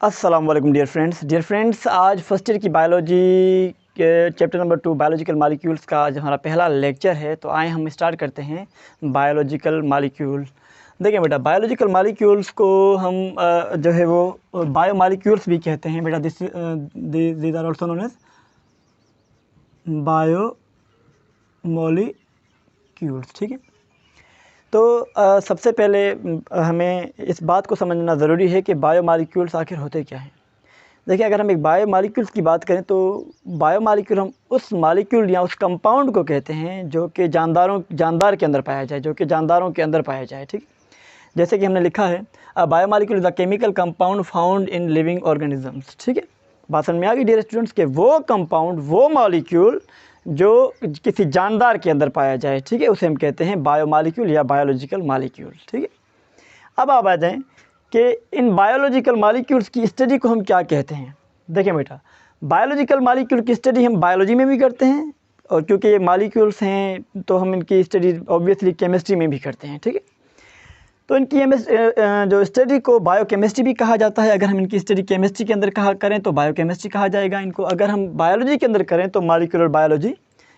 अस्सलाम वालेकुम dear friends, आज फर्स्ट ईयर की बायोलॉजी के चैप्टर नंबर 2 बायोलॉजिकल मॉलिक्यूल्स का आज हमारा पहला लेक्चर है। तो आए हम स्टार्ट करते हैं बायोलॉजिकल मॉलिक्यूल। देखिए बेटा, बायोलॉजिकल मॉलिक्यूल्स को हम जो है वो बायो मॉलिक्यूल्स भी कहते हैं बेटा। These are also known as biomolecules. ठीक है, तो सबसे पहले हमें इस बात को समझना ज़रूरी है कि बायो मॉलिक्यूल्स आखिर होते क्या हैं। देखिए, अगर हम एक बायो मॉलिक्यूल्स की बात करें तो बायो मॉलिक्यूल हम उस मॉलिक्यूल या उस कंपाउंड को कहते हैं जो कि जानदार के अंदर पाया जाए, जो कि जानदारों के अंदर पाया जाए। ठीक, जैसे कि हमने लिखा है bio molecule is a chemical compound found in living organisms. ठीक है, बात समझ में आ गई डियर स्टूडेंट्स के वो कंपाउंड, वो मॉलिक्यूल जो किसी जानदार के अंदर पाया जाए, ठीक है, उसे हम कहते हैं बायो मॉलिक्यूल या बायोलॉजिकल मॉलिक्यूल। ठीक है, अब आप आ जाएँ कि इन बायोलॉजिकल मॉलिक्यूल्स की स्टडी को हम क्या कहते हैं। देखें बेटा, बायोलॉजिकल मॉलिक्यूल की स्टडी हम बायोलॉजी में भी करते हैं, और क्योंकि ये मॉलिक्यूल्स हैं तो हम इनकी स्टडी ऑब्वियसली केमिस्ट्री में भी करते हैं। ठीक है, तो इनकी जो स्टडी को बायोकेमिस्ट्री भी कहा जाता है। अगर हम इनकी स्टडी केमिस्ट्री के अंदर करें तो बायोकेमिस्ट्री कहा जाएगा इनको। अगर हम बायोलॉजी के अंदर करें तो मॉलिक्यूलर बायोलॉजी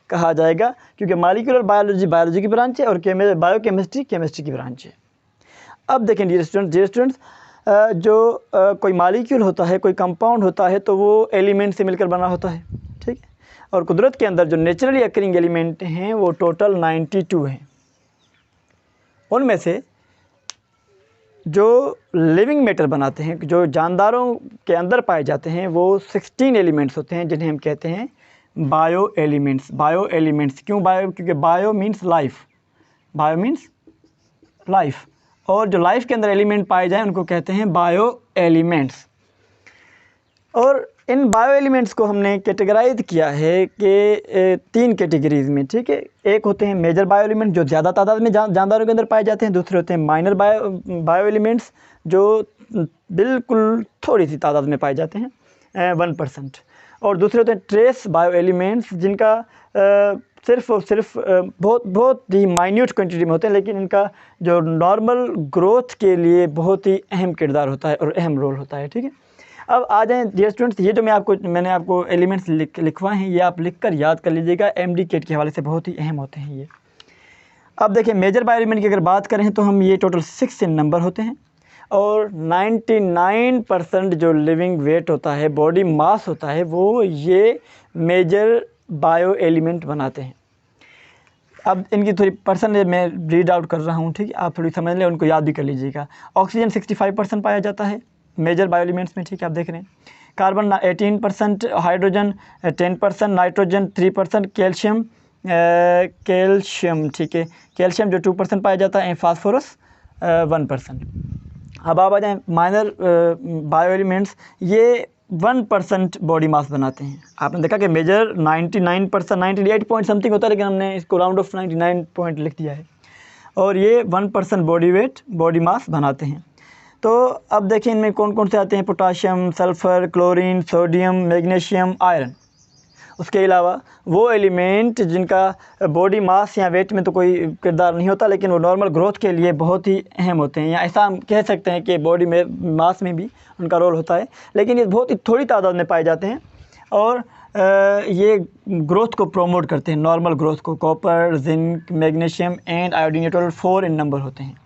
कहा जाएगा, क्योंकि मॉलिक्यूलर बायोलॉजी बायोलॉजी की ब्रांच है और बायोकेमिस्ट्री केमिस्ट्री की ब्रांच है। अब देखें डियर स्टूडेंट्स, जो कोई मॉलिक्यूल होता है, कोई कंपाउंड होता है, तो वो एलिमेंट से मिलकर बना होता है। ठीक है, और कुदरत के अंदर जो नेचुरली अकरिंग एलिमेंट हैं वो टोटल 92 हैं। उनमें से जो लिविंग मैटर बनाते हैं, जो जानदारों के अंदर पाए जाते हैं, वो 16 एलिमेंट्स होते हैं, जिन्हें हम कहते हैं बायो एलिमेंट्स। बायो एलिमेंट्स क्यों बायो? क्योंकि bio means life, bio means life, और जो लाइफ के अंदर एलिमेंट पाए जाएं उनको कहते हैं बायो एलिमेंट्स। और इन बायो एलिमेंट्स को हमने कैटेगराइज किया है कि 3 कैटेगरीज़ में। ठीक है, एक होते हैं मेजर बायो एलिमेंट जो ज़्यादा तादाद में जानदारों के अंदर पाए जाते हैं। दूसरे होते हैं माइनर बायो एलिमेंट्स जो बिल्कुल थोड़ी सी तादाद में पाए जाते हैं, 1%। और दूसरे होते हैं ट्रेस बायो एलिमेंट्स जिनका सिर्फ और सिर्फ बहुत ही माइन्यूट क्वांटिटी में होते हैं, लेकिन इनका जो नॉर्मल ग्रोथ के लिए बहुत ही अहम किरदार होता है और अहम रोल होता है। ठीक है, अब आ जाएँ डियर स्टूडेंट्स, ये जो मैंने आपको एलिमेंट्स लिखवाए हैं, ये आप लिखकर याद कर लीजिएगा, एमडी केट के हवाले से बहुत ही अहम होते हैं ये। अब देखिए, मेजर बायो एलिमेंट की अगर बात करें तो हम ये टोटल 6 इन नंबर होते हैं, और 99% जो लिविंग वेट होता है, बॉडी मास होता है, वो ये मेजर बायो एलिमेंट बनाते हैं। अब इनकी थोड़ी परसेंटेज मैं रीड आउट कर रहा हूँ, ठीक है, आप थोड़ी समझ लें, उनको याद भी कर लीजिएगा। ऑक्सीजन 65% पाया जाता है मेजर बायो एलिमेंट्स में। ठीक है, आप देख रहे हैं। कार्बन 18%, हाइड्रोजन 10%, नाइट्रोजन 3%, कैल्शियम ठीक है, कैल्शियम जो 2% पाया जाता है, फास्फोरस 1%। अब आप आ जाएँ माइनर बायो एलिमेंट्स, ये 1% बॉडी मास बनाते हैं। आपने देखा कि मेजर 99%, 98 पॉइंट समथिंग होता है, लेकिन हमने इसको राउंड ऑफ 99 पॉइंट लिख दिया है, और ये 1% बॉडी वेट, बॉडी मास बनाते हैं। तो अब देखिए इनमें कौन कौन से आते हैं, potassium, sulphur, chlorine, sodium, magnesium, iron. उसके अलावा वो एलिमेंट जिनका बॉडी मास या वेट में तो कोई किरदार नहीं होता, लेकिन वो नॉर्मल ग्रोथ के लिए बहुत ही अहम होते हैं, या ऐसा हम कह सकते हैं कि बॉडी में मास में भी उनका रोल होता है, लेकिन ये बहुत ही थोड़ी तादाद में पाए जाते हैं, और ये ग्रोथ को प्रोमोट करते हैं, नॉर्मल ग्रोथ को। Copper, zinc, magnesium and iodine, ये टोटल 4 इन नंबर होते हैं।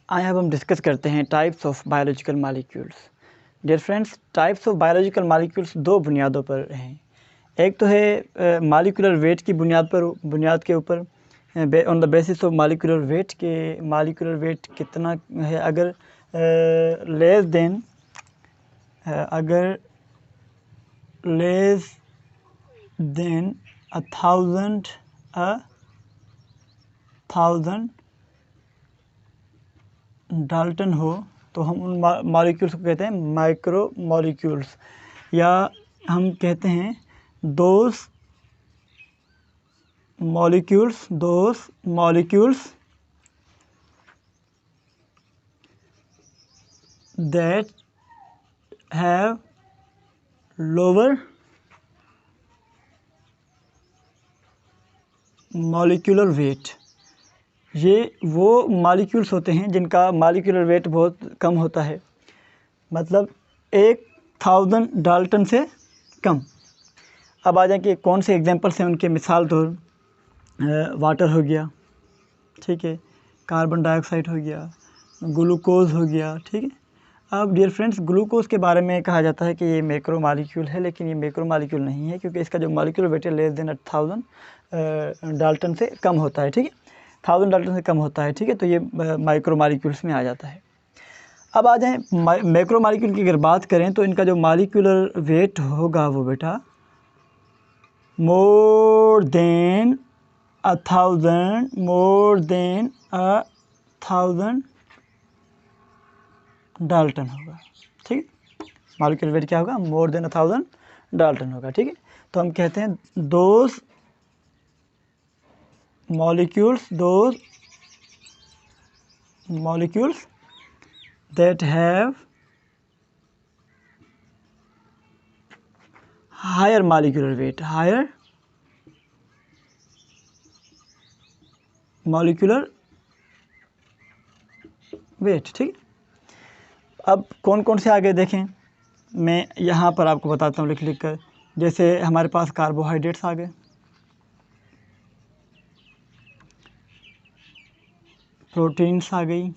आइए अब हम डिस्कस करते हैं types of biological molecules. Dear friends, types of biological molecules 2 बुनियादों पर हैं। एक तो है मॉलिक्यूलर वेट की बुनियाद के ऊपर, on the basis of molecular weight के मॉलिक्यूलर वेट कितना है। अगर लेस देन 1000 डाल्टन हो तो हम उन मॉलिक्यूल्स को कहते हैं माइक्रो मॉलिक्यूल्स, या हम कहते हैं those molecules that have lower molecular weight. ये वो मॉलिक्यूल्स होते हैं जिनका मॉलिक्यूलर वेट बहुत कम होता है। मतलब 1000 डाल्टन से कम। अब आ जाए कि कौन से एग्जाम्पल्स हैं उनके, मिसाल तो वाटर हो गया, ठीक है, कार्बन डाइऑक्साइड हो गया, ग्लूकोज हो गया, ठीक है। अब डियर फ्रेंड्स, ग्लूकोज के बारे में कहा जाता है कि ये मैक्रो मॉलिक्यूल है, लेकिन ये मैक्रो मॉलिक्यूल नहीं है, क्योंकि इसका जो मॉलिक्यूलर वेट है लेस देन 1000 डाल्टन से कम होता है, ठीक है, 1000 डाल्टन से कम होता है, ठीक है, तो ये माइक्रो मॉलिक्यूल्स में आ जाता है। अब आ जाएँ मैक्रो मॉलिक्यूल की अगर बात करें तो इनका जो मॉलिक्यूलर वेट होगा वो बेटा मोर देन 1000 डाल्टन होगा, ठीक है। मॉलिक्यूलर वेट क्या होगा? मोर देन 1000 डाल्टन होगा, ठीक है। तो हम कहते हैं those molecules that have higher molecular weight, ठीक। अब कौन कौन से आगे देखें, मैं यहाँ पर आपको बताता हूँ लिख कर। जैसे हमारे पास कार्बोहाइड्रेट्स आ गए, प्रोटीन्स आ गई,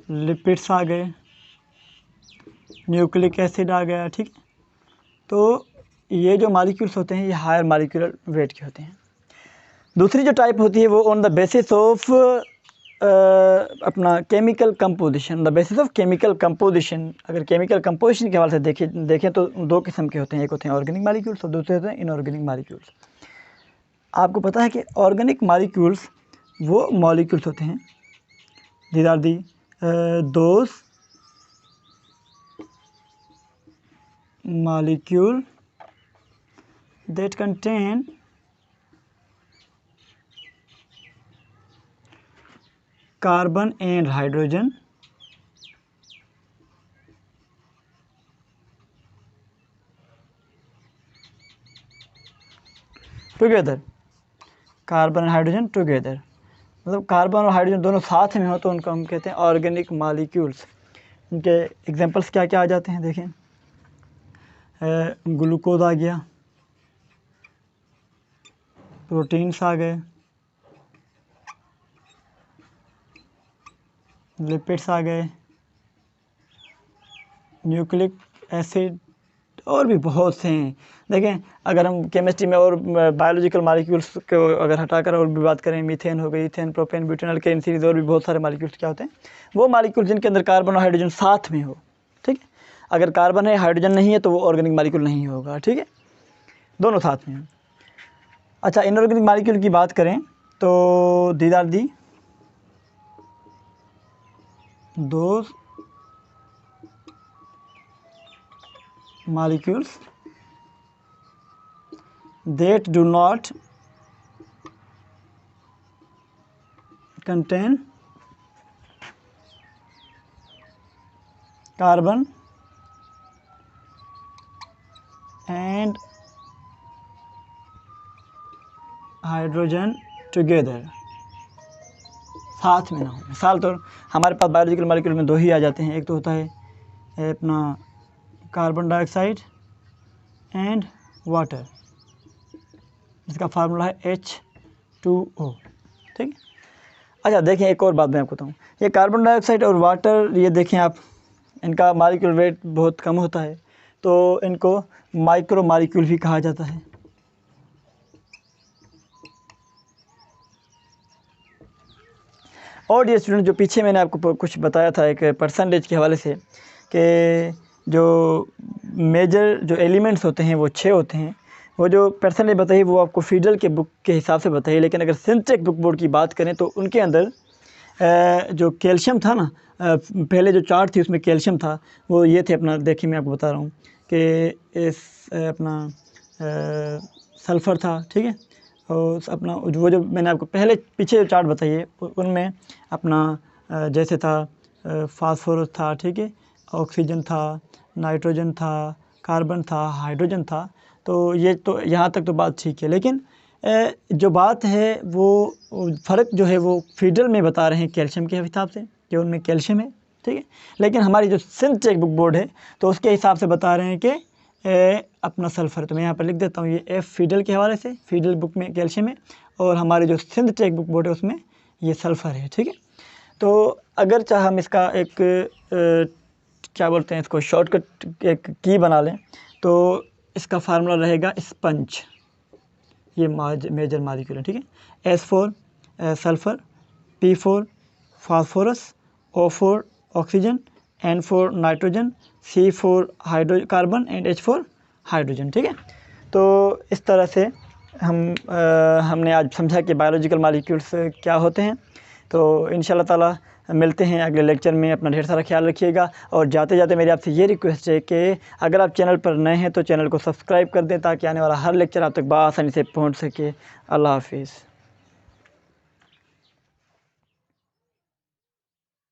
लिपिड्स आ गए, न्यूक्लिक एसिड आ गया, ठीक। तो ये जो मॉलिक्यूल्स होते हैं ये हायर मॉलिक्यूलर वेट के होते हैं। दूसरी जो टाइप होती है वो ऑन द बेसिस ऑफ अपना chemical composition, the basis of chemical composition. अगर केमिकल कंपोजिशन के हवाले से देखें तो दो किस्म के होते हैं, एक होते हैं ऑर्गेनिक मॉलिक्यूल्स और दूसरे होते हैं इनऑर्गेनिक मॉलिक्यूल्स। आपको पता है कि ऑर्गेनिक मॉलिक्यूल्स वो मॉलिक्यूल्स होते हैं, these are the those molecule that contain carbon and hydrogen together, carbon and hydrogen together, मतलब कार्बन और हाइड्रोजन दोनों साथ में हो तो उनको हम कहते हैं ऑर्गेनिक मॉलिक्यूल्स। उनके एग्जांपल्स क्या क्या आ जाते हैं, देखें, ग्लूकोज आ गया, प्रोटीन्स आ गए, लिपिड्स आ गए, न्यूक्लिक एसिड, और भी बहुत से हैं। देखें, अगर हम केमिस्ट्री में और बायोलॉजिकल मॉलिक्यूल्स को अगर हटाकर और भी बात करें, मीथेन हो गई, इथेन, प्रोपेन, ब्यूटेनॉल के इन सीरीज और भी बहुत सारे मॉलिक्यूल्स क्या होते हैं, वो मॉलिक्यूल जिनके अंदर कार्बन और हाइड्रोजन साथ में हो, ठीक है। अगर कार्बन है हाइड्रोजन नहीं है तो वो ऑर्गेनिक मॉलिक्यूल नहीं होगा, ठीक है, दोनों साथ में हैं। अच्छा, इनऑर्गेनिक मॉलिक्यूल की बात करें तो these are the those molecules that do not contain carbon and hydrogen together, साथ में ना हो। मिसाल तो हमारे पास बायोलॉजिकल मॉलिक्यूल में दो ही आ जाते हैं, एक तो होता है अपना कार्बन डाइऑक्साइड एंड वाटर, इसका फार्मूला है H2O, ठीक। अच्छा, देखें एक और बात मैं आपको बताऊँ, ये कार्बन डाइऑक्साइड और वाटर, ये देखें आप, इनका मॉलिक्यूलर वेट बहुत कम होता है, तो इनको माइक्रो मॉलिक्यूल भी कहा जाता है। और ये स्टूडेंट, जो पीछे मैंने आपको कुछ बताया था एक परसेंटेज के हवाले से, कि जो मेजर जो एलिमेंट्स होते हैं वो 6 होते हैं, वो जो परसेंटेज बताइए वो आपको फीडल के बुक के हिसाब से बताइए। लेकिन अगर सिंटेक बुक बोर्ड की बात करें तो उनके अंदर जो कैल्शियम था ना, पहले जो चार्ट थी उसमें कैल्शियम था, वो ये थे अपना, देखिए मैं आपको बता रहा हूँ कि इस अपना सल्फ़र था, ठीक है, और अपना वो जो मैंने आपको पहले पीछे जो चार्ट बताइए उनमें अपना जैसे था फास्फोरस था, ठीक है, ऑक्सीजन था, नाइट्रोजन था, कार्बन था, हाइड्रोजन था। तो ये तो यहाँ तक तो बात ठीक है, लेकिन जो बात है वो फ़र्क जो है वो फीडल में बता रहे हैं कैल्शियम के हिसाब से कि उनमें कैल्शियम है, ठीक है। लेकिन हमारी जो सिंध चेकबुक बोर्ड है तो उसके हिसाब से बता रहे हैं कि अपना सल्फ़र, तो मैं यहाँ पर लिख देता हूँ ये एफ फीडल के हवाले से, फीडल बुक में कैल्शियम है और हमारी जो सिंध चेकबुक बोर्ड है उसमें ये सल्फ़र है, ठीक है। तो अगर चाहे हम इसका एक क्या बोलते हैं इसको शॉर्टकट एक की बना लें तो इसका फार्मूला रहेगा स्पंज, ये मेजर मॉलिक्यूल है, ठीक है। S for sulphur, P for phosphorus, O for oxygen, N for nitrogen, C for carbon and H for hydrogen, ठीक है। तो इस तरह से हमने आज समझा कि बायोलॉजिकल मॉलिक्यूल्स क्या होते हैं। तो इंशाल्लाह ताला मिलते हैं अगले लेक्चर में। अपना ढेर सारा ख्याल रखिएगा और जाते जाते मेरी आपसे ये रिक्वेस्ट है कि अगर आप चैनल पर नए हैं तो चैनल को सब्सक्राइब कर दें ताकि आने वाला हर लेक्चर आप तक बआसानी से पहुंच सके। अल्लाह हाफिज़।